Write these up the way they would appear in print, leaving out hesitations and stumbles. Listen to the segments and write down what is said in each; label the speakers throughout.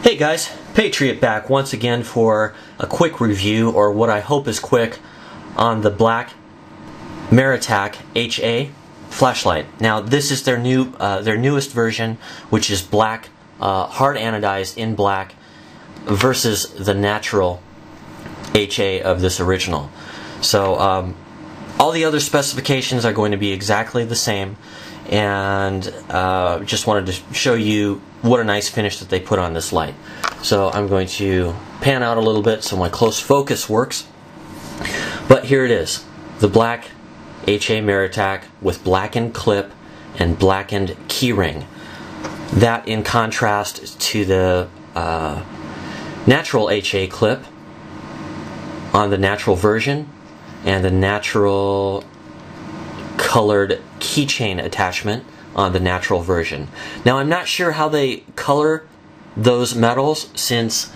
Speaker 1: Hey guys, Patriot back once again for a quick review, or what I hope is quick, on the black Maratac HA flashlight. Now this is their newest version, which is black, hard anodized in black, versus the natural HA of this original. So all the other specifications are going to be exactly the same, and just wanted to show you what a nice finish that they put on this light. So I'm going to pan out a little bit so my close focus works. But here it is, the black HA Maratac with blackened clip and blackened keyring. That in contrast to the natural HA clip on the natural version and the natural colored keychain attachment on the natural version. Now I'm not sure how they color those metals, since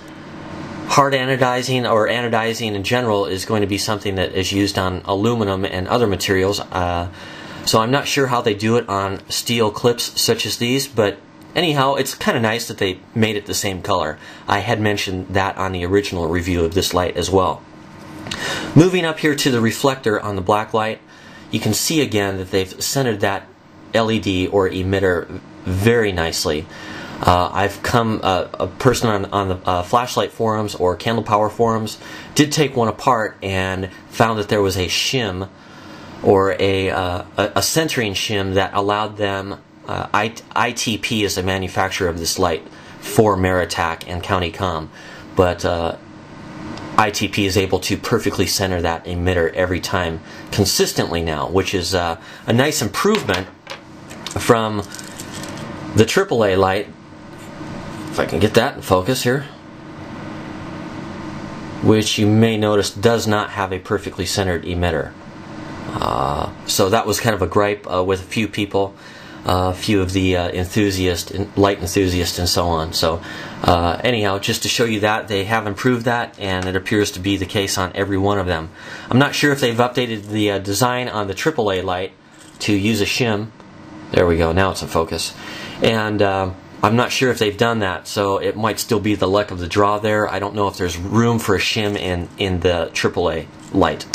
Speaker 1: hard anodizing or anodizing in general is going to be something that is used on aluminum and other materials. So I'm not sure how they do it on steel clips such as these, but anyhow, it's kind of nice that they made it the same color. I had mentioned that on the original review of this light as well. Moving up here to the reflector on the black light, you can see again that they've centered that LED or emitter very nicely. I've come, a person on the flashlight forums or candle power forums did take one apart and found that there was a shim, or a centering shim, that allowed them, ITP is the manufacturer of this light for Maratac and County Com, but ITP is able to perfectly center that emitter every time consistently now, which is a nice improvement from the AAA light, if I can get that in focus here, which you may notice does not have a perfectly centered emitter. So that was kind of a gripe with a few people, a few of the light enthusiasts and so on. So anyhow, just to show you that they have improved that, and it appears to be the case on every one of them. I'm not sure if they've updated the design on the AAA light to use a shim. There we go, now it's in focus. And I'm not sure if they've done that, so it might still be the luck of the draw there. I don't know if there's room for a shim in the AAA light.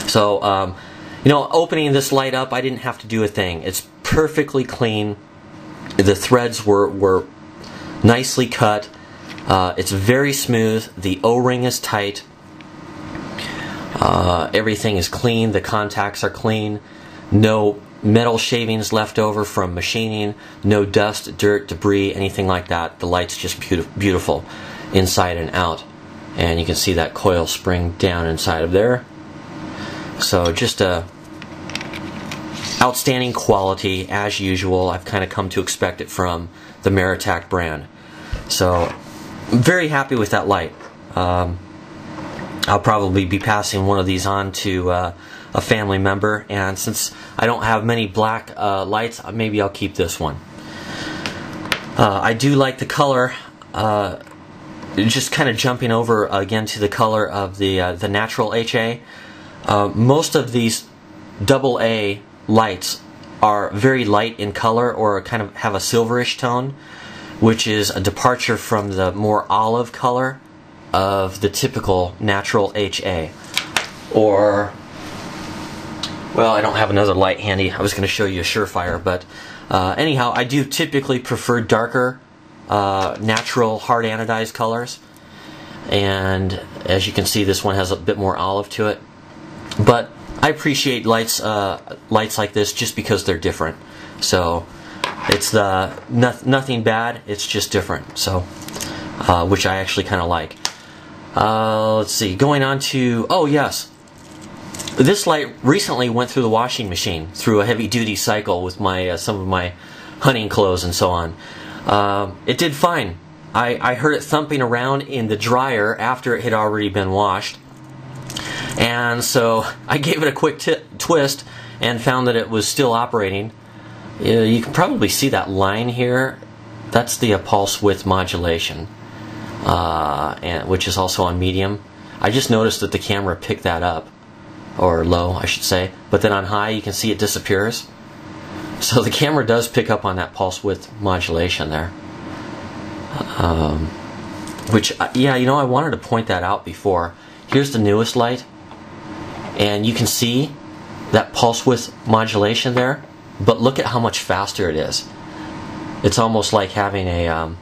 Speaker 1: So, you know, opening this light up, I didn't have to do a thing. It's perfectly clean. The threads were nicely cut. It's very smooth. The O-ring is tight. Everything is clean. The contacts are clean. No metal shavings left over from machining, no dust, dirt, debris, anything like that. The light's just beautiful inside and out. And you can see that coil spring down inside of there. So just outstanding quality as usual. I've kind of come to expect it from the Maratac brand. So I'm very happy with that light. I'll probably be passing one of these on to a family member, and since I don't have many black lights, maybe I'll keep this one. I do like the color. Just kind of jumping over again to the color of the natural HA. Most of these AA lights are very light in color, or kind of have a silverish tone, which is a departure from the more olive color of the typical natural HA. Or, well, I don't have another light handy. I was going to show you a Surefire, but anyhow, I do typically prefer darker natural hard anodized colors, and as you can see, this one has a bit more olive to it. But I appreciate lights like this just because they're different. So it's nothing bad, it's just different. So which I actually kind of like. Let's see, going on to, oh yes, this light recently went through the washing machine through a heavy-duty cycle with my some of my hunting clothes and so on. It did fine. I heard it thumping around in the dryer after it had already been washed, and so I gave it a quick twist and found that it was still operating. You can probably see that line here. That's the pulse width modulation, which is also on medium. I just noticed that the camera picked that up, or low I should say, but then on high you can see it disappears. So the camera does pick up on that pulse width modulation there. Which, yeah, you know, I wanted to point that out before. Here's the newest light, and you can see that pulse width modulation there, but look at how much faster it is. It's almost like having a,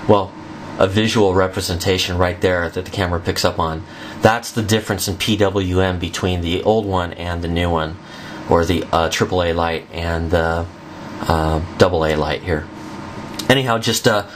Speaker 1: well, a visual representation right there that the camera picks up on. That's the difference in PWM between the old one and the new one, or the AAA light and the AA light here. Anyhow, just a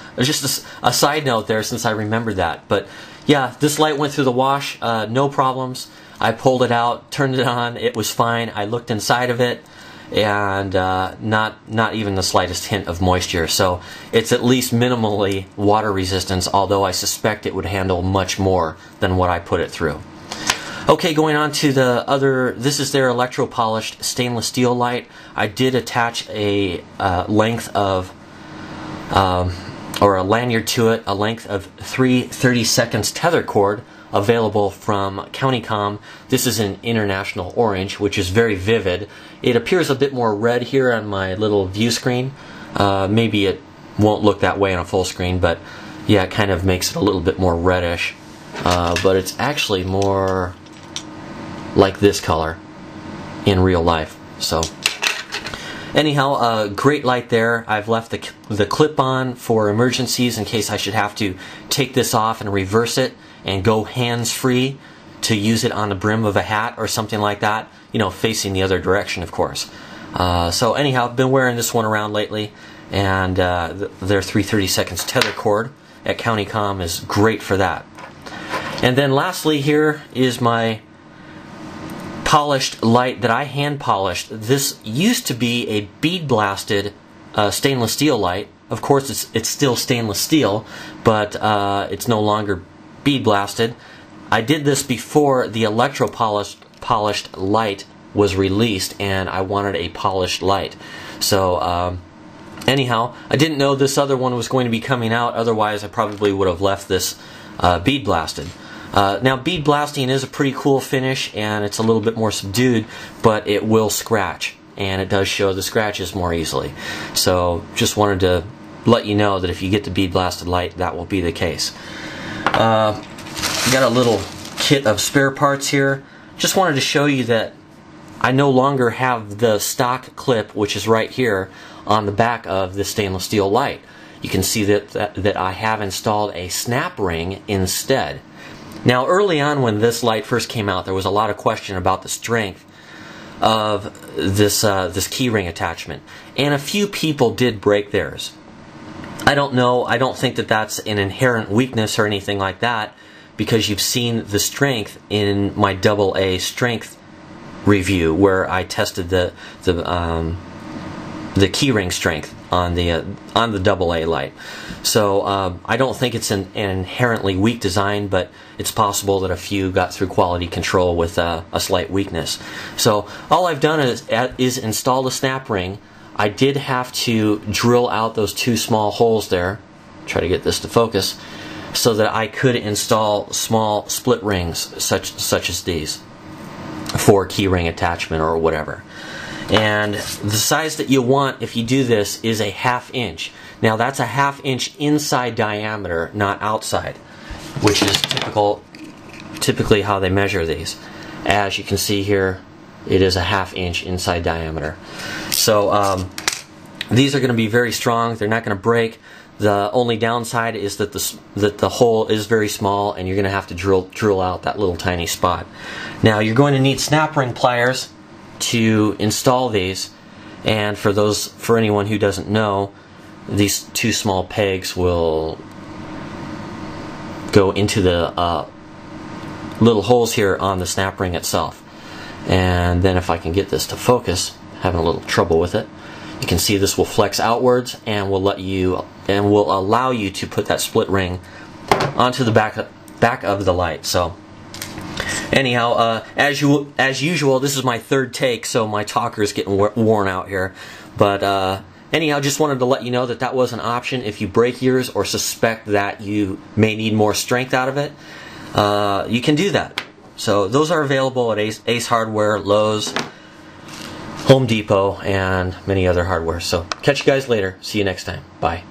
Speaker 1: side note there, since I remembered that. But yeah, this light went through the wash, no problems. I pulled it out, turned it on, it was fine. I looked inside of it, and not even the slightest hint of moisture. So it's at least minimally water resistance, although I suspect it would handle much more than what I put it through. Okay, going on to the other, this is their electro-polished stainless steel light. I did attach a length of, or a lanyard to it, a length of 3 30-seconds tether cord, available from Countycom. This is in International Orange, which is very vivid. It appears a bit more red here on my little view screen. Maybe it won't look that way on a full screen, but yeah, it kind of makes it a little bit more reddish. But it's actually more like this color in real life. So anyhow, great light there. I've left the clip on for emergencies in case I should have to take this off and reverse it and go hands-free to use it on the brim of a hat or something like that, you know, facing the other direction, of course. So anyhow, I've been wearing this one around lately, and their 3 30-seconds tether cord at Countycom is great for that. And then lastly, here is my polished light that I hand polished. This used to be a bead blasted stainless steel light. Of course, it's still stainless steel, but it's no longer bead blasted. I did this before the electro polished light was released, and I wanted a polished light. So anyhow, I didn't know this other one was going to be coming out. Otherwise, I probably would have left this bead blasted. Now, bead blasting is a pretty cool finish, and it's a little bit more subdued, but it will scratch, and it does show the scratches more easily. So just wanted to let you know that if you get the bead blasted light, that will be the case. Got a little kit of spare parts here. Just wanted to show you that I no longer have the stock clip, which is right here on the back of the stainless steel light. You can see that I have installed a snap ring instead. Now, early on when this light first came out, there was a lot of question about the strength of this key ring attachment, and a few people did break theirs. I don't know. I don't think that that's an inherent weakness or anything like that, because you've seen the strength in my AA strength review where I tested the keyring strength on the AA light. So I don't think it's an inherently weak design, but it's possible that a few got through quality control with a slight weakness. So all I've done is install the snap ring. I did have to drill out those 2 small holes there, try to get this to focus, so that I could install small split rings such as these for key ring attachment or whatever. And the size that you want if you do this is a 1/2 inch. Now that's a 1/2 inch inside diameter, not outside, which is typically how they measure these. As you can see here, it is a 1/2 inch inside diameter. So these are going to be very strong. They're not going to break. The only downside is that the hole is very small, and you're going to have to drill out that little tiny spot. Now you're going to need snap ring pliers to install these, and for anyone who doesn't know, these 2 small pegs will go into the little holes here on the snap ring itself. And then if I can get this to focus, having a little trouble with it, you can see this will flex outwards and will allow you to put that split ring onto the back of the light. So anyhow, as usual, this is my 3rd take, so my talker is getting worn out here. But anyhow, just wanted to let you know that was an option if you break yours or suspect that you may need more strength out of it. You can do that. So those are available at Ace Hardware, Lowe's, Home Depot, and many other hardware. So catch you guys later. See you next time. Bye.